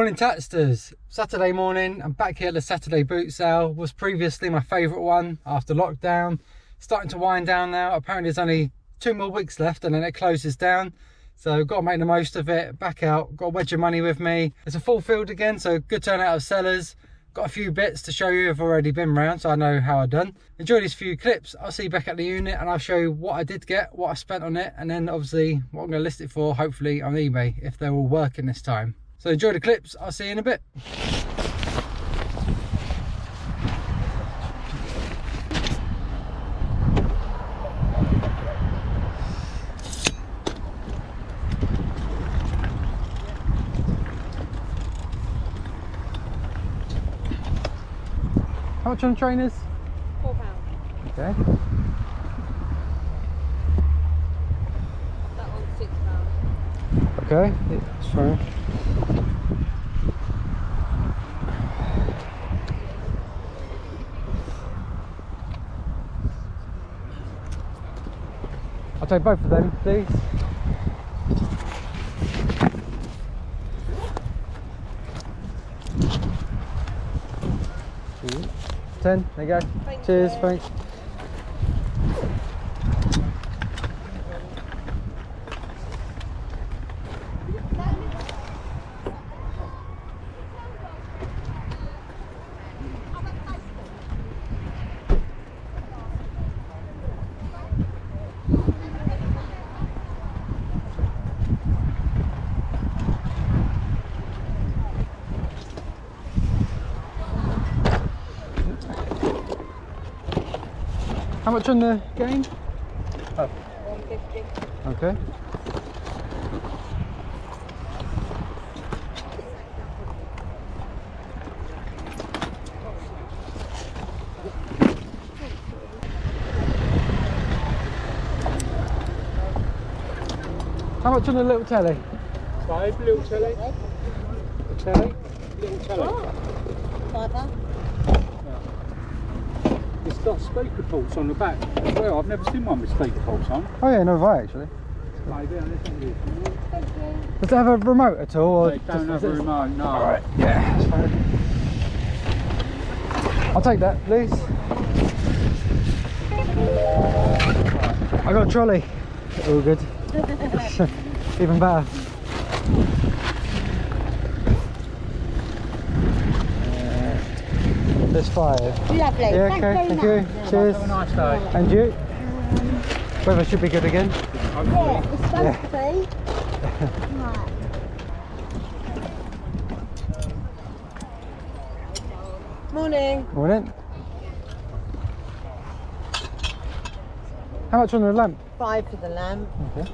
Morning Tatsters, Saturday morning. I'm back here at the Saturday boot sale. Was previously my favourite one after lockdown. Starting to wind down now. Apparently there's only 2 more weeks left and then it closes down. So got to make the most of it. Back out, got a wedge of money with me. It's a full field again, so good turnout of sellers. Got a few bits to show you. I've already been round, so I know how I've done. Enjoy these few clips. I'll see you back at the unit and I'll show you what I did get, what I spent on it, and then obviously what I'm going to list it for, hopefully on eBay, if they're all working this time. So enjoy the clips, I'll see you in a bit. How much on trainers? £4. Okay. That one's £6. Okay, yeah, that's fine. I'll take both of them, please. Ooh. 10, there you go. Cheers, thanks. How much on the game? Oh. 150. Okay. How much on the little telly? 5 little telly. A telly, little telly. £5. It's got speaker ports on the back as well. I've never seen one with speaker ports on. Oh yeah, no, right actually. Maybe, Does it have a remote at all? Or they don't have a remote, no. Alright, yeah, that's fine. I'll take that, please. I got a trolley. All good. Even better. There's 5. Lovely. Yeah, okay, thank you. Cheers. Have a nice day. And you? Weather should be good again. Yeah, it's supposed to be. Right. Morning. Morning. How much on the lamp? 5 for the lamp. Okay.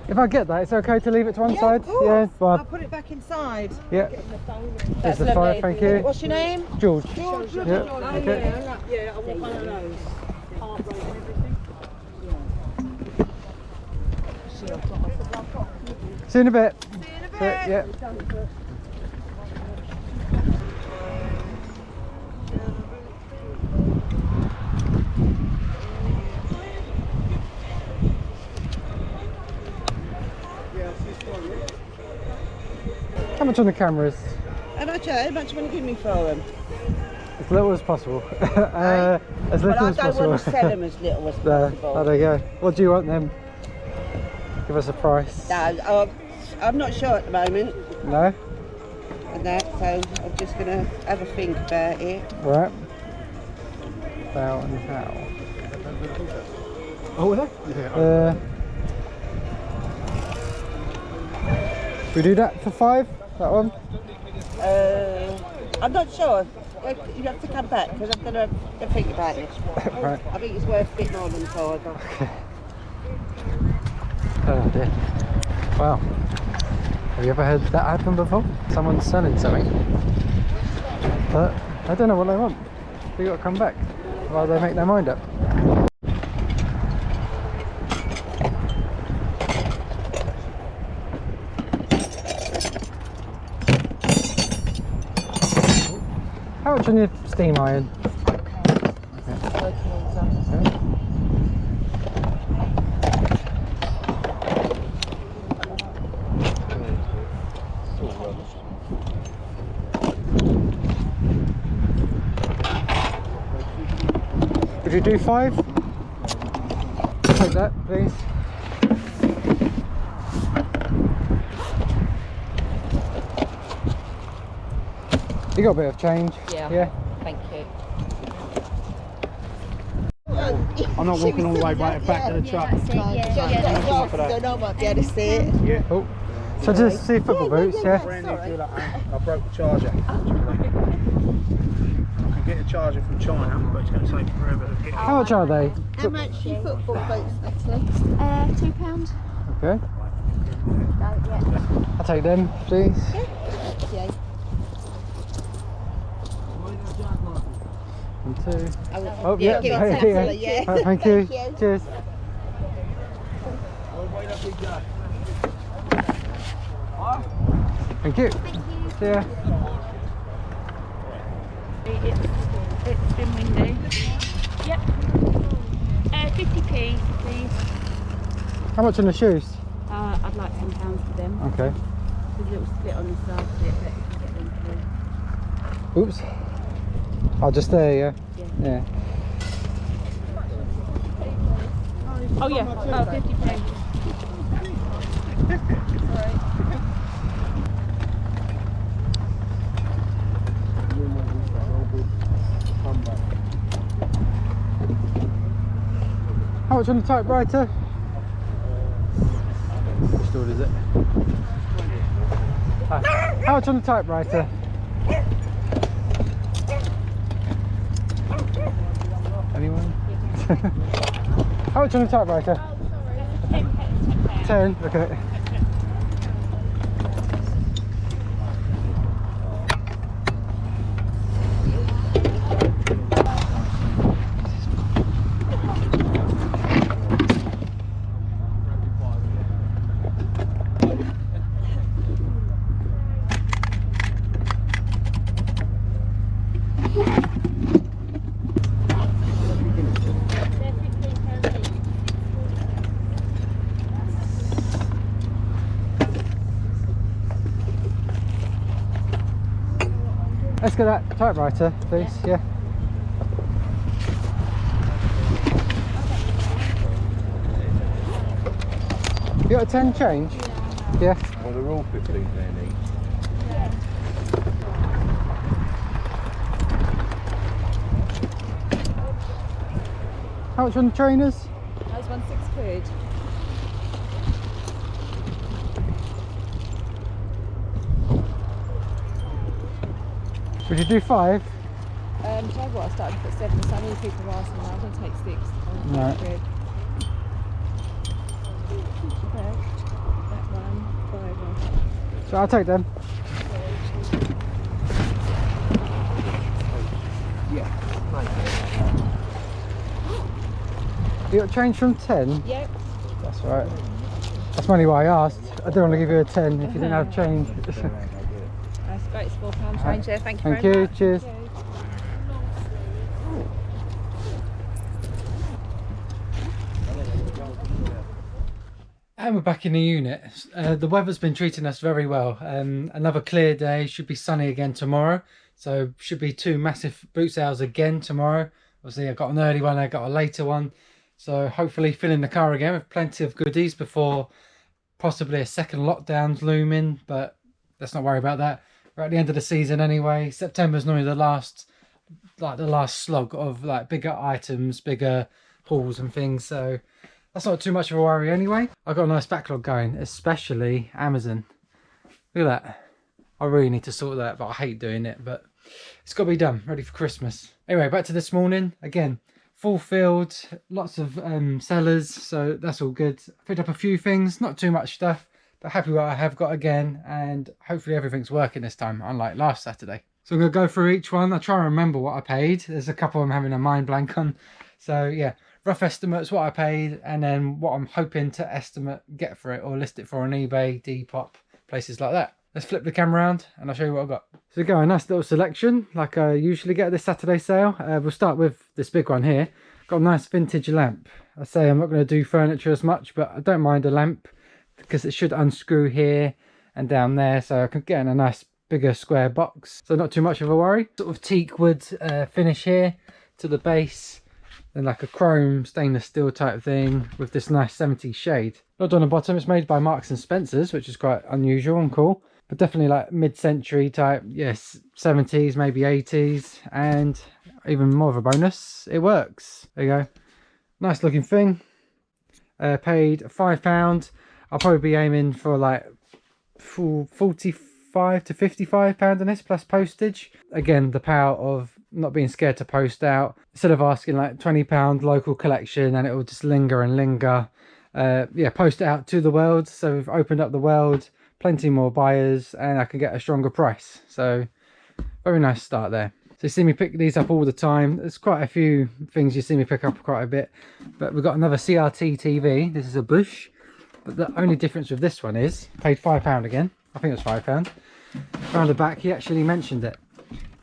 If I get that, it's okay to leave it to one side? Of course. Yeah, but I'll put it back inside. yeah. That's There's the lovely. 5, thank you. What's your name? George. George. Yeah, okay. Yeah, I want one of those. Heart rate and everything. See you in a bit. See you in a bit. Yeah. How much on the cameras? How much you want to give me for them? As little as possible. As little as I don't possible. want to sell them as little as possible. Oh, there you go. What do you want then? Give us a price. No, I'm not sure at the moment. No? And that, so I'm just going to have a think about it. Right. How and how? Oh, are they? Yeah. We do that for 5? That one? I'm not sure. You have to come back because I'm going to have a think about it. Right. I think it's worth a bit more than 5. Okay. Oh dear. Wow. Have you ever heard that happen before? Someone's selling something, but I don't know what they want. They got to come back while they make their mind up. How much on your steam iron? you do 5? Take that, please. You got a bit of change? Yeah. Thank you. I'm not walking all the way back to the truck. I might be able to see it. Yeah. Oh. So just see football boots, yeah? Brand new deal at home. I broke the charger. I can get a charger from China, but it's going to take forever to get it. How much are they? How much are your football boots, Natalie? £2. Okay. I'll take them, please. Yeah. And 2. Oh, yeah. give it to Natalie, yeah. Right, thank you. Cheers. Thank you. See ya. It's been windy. Yep. 50p, please. How much on the shoes? I'd like £10 for them. Okay. There's a little split on the side bit, but you can get them through. Oops. Oh, just there, yeah? Yeah. Oh yeah, 50p. How much on the typewriter? Which door is it? How much on the typewriter? Anyone? How much on the typewriter? 10, okay. Let's get that typewriter, please. Yeah. You got a 10 change? Yeah. Well, they're all 15 there, each. How much on the trainers? Those ones £6. Would you do 5? Do you know what? I started to put 7, so many people are asking now. I'm going to take 6. Right. That one, 5. So I'll take them. Yeah. You got change from 10? Yep. That's all right. That's money why I asked. I don't want to give you a 10 if you didn't have change. That's great. It's £4 change there. Thank you Thank very you. much. Cheers. Thank you. And we're back in the unit. The weather's been treating us very well. Another clear day, should be sunny again tomorrow. So should be 2 massive boot sales again tomorrow. Obviously I got an early one, I got a later one. So hopefully filling the car again with plenty of goodies before possibly a second lockdown's looming. But let's not worry about that. We're at the end of the season anyway. September's normally the last slog of like bigger items, bigger hauls and things. So that's not too much of a worry anyway. I've got a nice backlog going, especially Amazon. Look at that. I really need to sort that, but I hate doing it. But it's got to be done, ready for Christmas. Anyway, back to this morning. Again, fulfilled, lots of sellers, so that's all good. Picked up a few things, not too much stuff, but happy what I have got again. And hopefully everything's working this time, unlike last Saturday. So I'm going to go through each one. I'll try and remember what I paid. There's a couple I'm having a mind blank on. So yeah. Rough estimates, what I paid, and then what I'm hoping to get for it or list it for on eBay, Depop, places like that. Let's flip the camera around and I'll show you what I've got. So we go, a nice little selection like I usually get at this Saturday sale. We'll start with this big one here. Got a nice vintage lamp. I say I'm not going to do furniture as much, but I don't mind a lamp because it should unscrew here and down there, so I can get in a nice bigger square box. So not too much of a worry. Sort of teak wood finish here to the base. then like a chrome stainless steel type thing with this nice 70s shade. Not on the bottom, it's made by Marks and Spencer's, which is quite unusual and cool, but definitely like mid-century type, yes, 70s, maybe 80s, and even more of a bonus, it works. There you go. Nice looking thing. Paid £5. I'll probably be aiming for like £45 to £55 on this plus postage. Again, the power of not being scared to post out. Instead of asking like £20 local collection and it will just linger and linger. Yeah, post it out to the world. So we've opened up the world, plenty more buyers, and I can get a stronger price. So very nice start there. So you see me pick these up all the time. There's quite a few things you see me pick up quite a bit. But we've got another CRT TV. This is a Bush. But the only difference with this one is, paid £5 again. I think it was £5. Around the back, he actually mentioned it.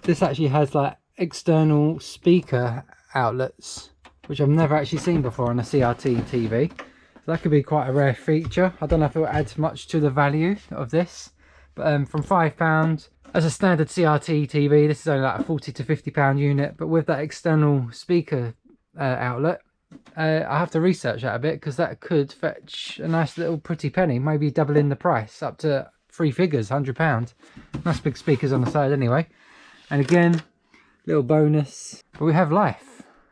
This actually has like external speaker outlets, which I've never actually seen before on a CRT TV. So that could be quite a rare feature. I don't know if it will add much to the value of this. But from £5, as a standard CRT TV, this is only like a £40 to £50 unit. But with that external speaker outlet, I have to research that a bit, because that could fetch a nice little pretty penny, maybe doubling the price up to 3 figures, £100. Nice big speakers on the side anyway. And again, little bonus, but we have life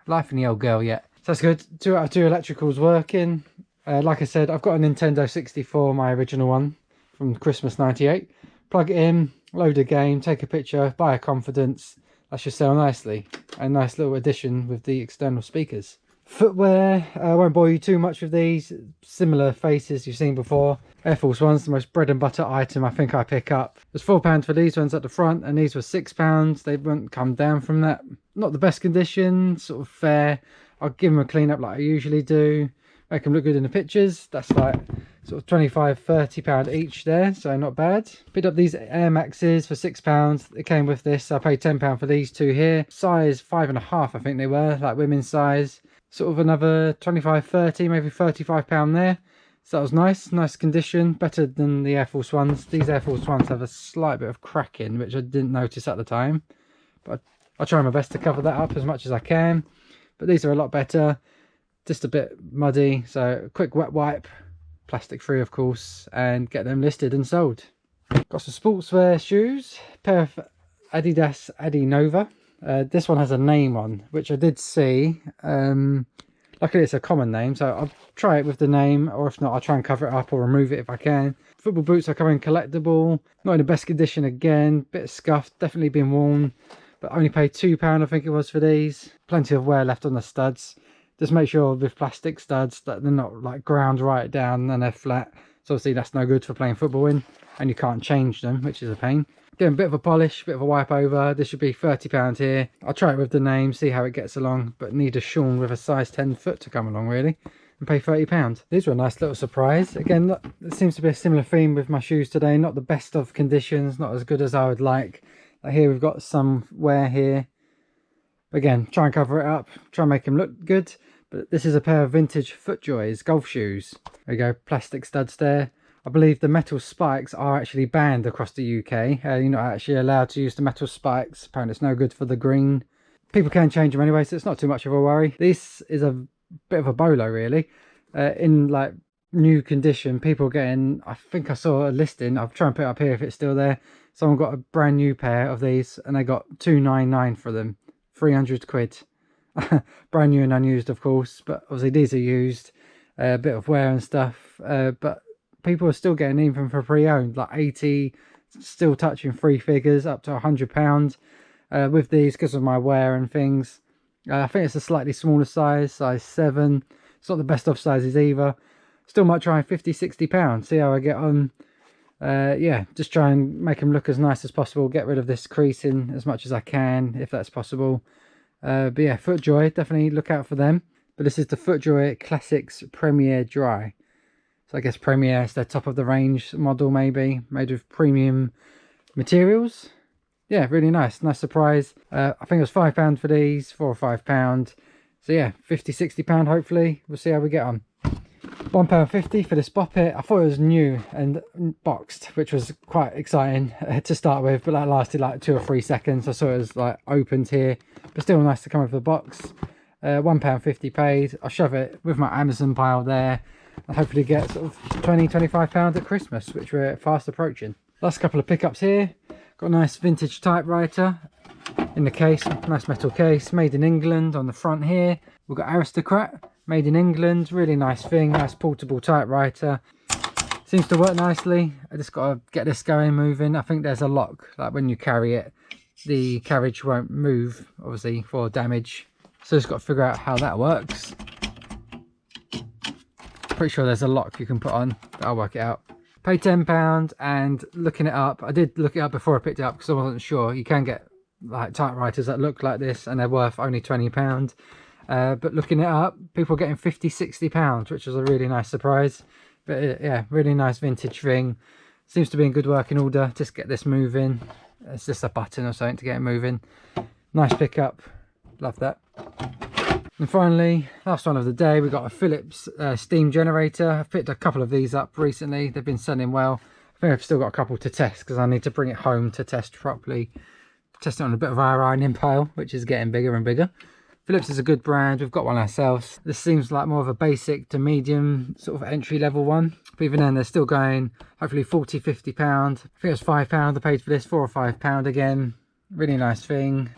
in the old girl yet. So that's good. 2 out of 2 electricals working. Like I said, I've got a Nintendo 64, my original one from Christmas '98. Plug it in, load a game, take a picture, buy a confidence. That should sell nicely. A nice little addition with the external speakers. Footwear, I won't bore you too much with these. Similar faces you've seen before. Air Force One's the most bread and butter item I think I pick up. There's £4 for these ones at the front, and these were £6. They won't come down from that. Not the best condition, sort of fair. I'll give them a clean up like I usually do. Make them look good in the pictures. That's like sort of £25–30 each there, so not bad. Picked up these Air Maxes for £6. It came with this. I paid £10 for these 2 here. Size 5.5, I think they were, like women's size. Sort of another £25–30, maybe £35 there. So that was nice condition, better than the Air Force Ones. These Air Force Ones have a slight bit of cracking, which I didn't notice at the time, but I'll try my best to cover that up as much as I can. But these are a lot better, just a bit muddy, so quick wet wipe, plastic free of course, and get them listed and sold. Got some sportswear shoes, pair of Adidas Adi Nova. This one has a name on, which I did see. Luckily it's a common name, so I'll try it with the name, or if not I'll try and cover it up or remove it if I can. Football boots are coming collectible, not in the best condition again, bit scuffed, definitely been worn, but only paid £2 I think it was for these. Plenty of wear left on the studs. Just make sure with plastic studs that they're not like ground right down and they're flat. So obviously that's no good for playing football in, and you can't change them, which is a pain. Doing a bit of a polish, bit of a wipe over. This should be £30 here. I'll try it with the name, see how it gets along, but need a Sean with a size 10 foot to come along really, and pay £30. These were a nice little surprise. Again, look, there seems to be a similar theme with my shoes today. Not the best of conditions, not as good as I would like. Here we've got some wear here. Again, try and cover it up, try and make them look good. But this is a pair of vintage FootJoys golf shoes. There you go, plastic studs there. I believe the metal spikes are actually banned across the UK. You're not actually allowed to use the metal spikes. Apparently it's no good for the green. People can change them anyway, so it's not too much of a worry. This is a bit of a bolo really. In like new condition, people getting, I think I saw a listing, I'll try and put it up here if it's still there. Someone got a brand new pair of these and they got £299 for them. 300 quid. Brand new and unused of course, but obviously these are used. A bit of wear and stuff, but people are still getting even for pre-owned, like 80, still touching 3 figures, up to £100 with these because of my wear and things. I think it's a slightly smaller size 7. It's not the best of sizes either. Still might try £50–60, see how I get on. Yeah, just try and make them look as nice as possible, get rid of this creasing as much as I can if that's possible. But yeah, FootJoy, definitely look out for them. But this is the FootJoy Classics Premier Dry. So I guess Premier is their top of the range model, maybe made with premium materials. Yeah, really nice surprise. I think it was £5 for these, £4 or £5. So yeah, £50–60 hopefully. We'll see how we get on. £1.50 for this Bop It. I thought it was new and boxed, which was quite exciting to start with, but that lasted like 2 or 3 seconds. I saw it was like opened here, but still nice to come with the box. £1.50 paid. I'll shove it with my Amazon pile there and hopefully get sort of £20–25 at Christmas, which we're fast approaching. Last couple of pickups here. Got a nice vintage typewriter in the case, nice metal case, made in England on the front here. We've got Aristocrat, made in England, really nice thing, nice portable typewriter. Seems to work nicely. I just got to get this going, moving. I think there's a lock, like when you carry it, the carriage won't move, obviously, for damage. So just got to figure out how that works. Pretty sure there's a lock you can put on, but I'll work it out. Paid £10 and looking it up. I did look it up before I picked it up because I wasn't sure. You can get like typewriters that look like this and they're worth only £20. But looking it up, people are getting £50–60, which was a really nice surprise. But yeah, really nice vintage thing. Seems to be in good working order. Just get this moving. It's just a button or something to get it moving. Nice pickup. Love that. And finally, last one of the day, we've got a Philips steam generator. I've picked a couple of these up recently. They've been selling well. I think I've still got a couple to test because I need to bring it home to test properly. Test it on a bit of our ironing pile, which is getting bigger and bigger. Philips is a good brand. We've got one ourselves. This seems like more of a basic to medium sort of entry level one. But even then, they're still going hopefully £40–50. I think it was £5 I paid for this, £4 or £5 again. Really nice thing.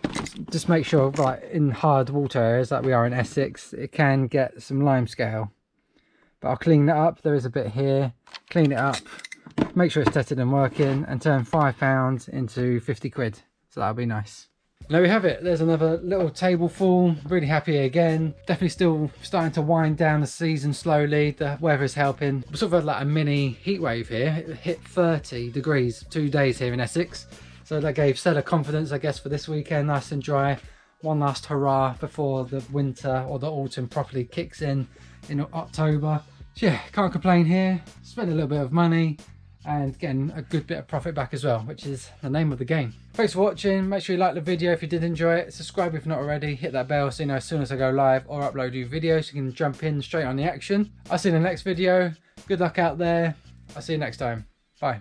Just make sure, like in hard water areas like we are in Essex, it can get some limescale. But I'll clean that up. There is a bit here. Clean it up. Make sure it's tested and working, and turn £5 into 50 quid. So that'll be nice. There we have it. There's another little table full. Really happy again. Definitely still starting to wind down the season slowly. The weather's helping. We sort of had like a mini heat wave here. It hit 30 degrees 2 days here in Essex. So that gave seller confidence, I guess, for this weekend. Nice and dry. One last hurrah before the winter or the autumn properly kicks in October. So yeah, can't complain here. Spent a little bit of money and getting a good bit of profit back as well, which is the name of the game. Thanks for watching. Make sure you like the video if you did enjoy it. Subscribe if not already. Hit that bell so you know as soon as I go live or upload new videos, so you can jump in straight on the action. I'll see you in the next video. Good luck out there. I'll see you next time. Bye.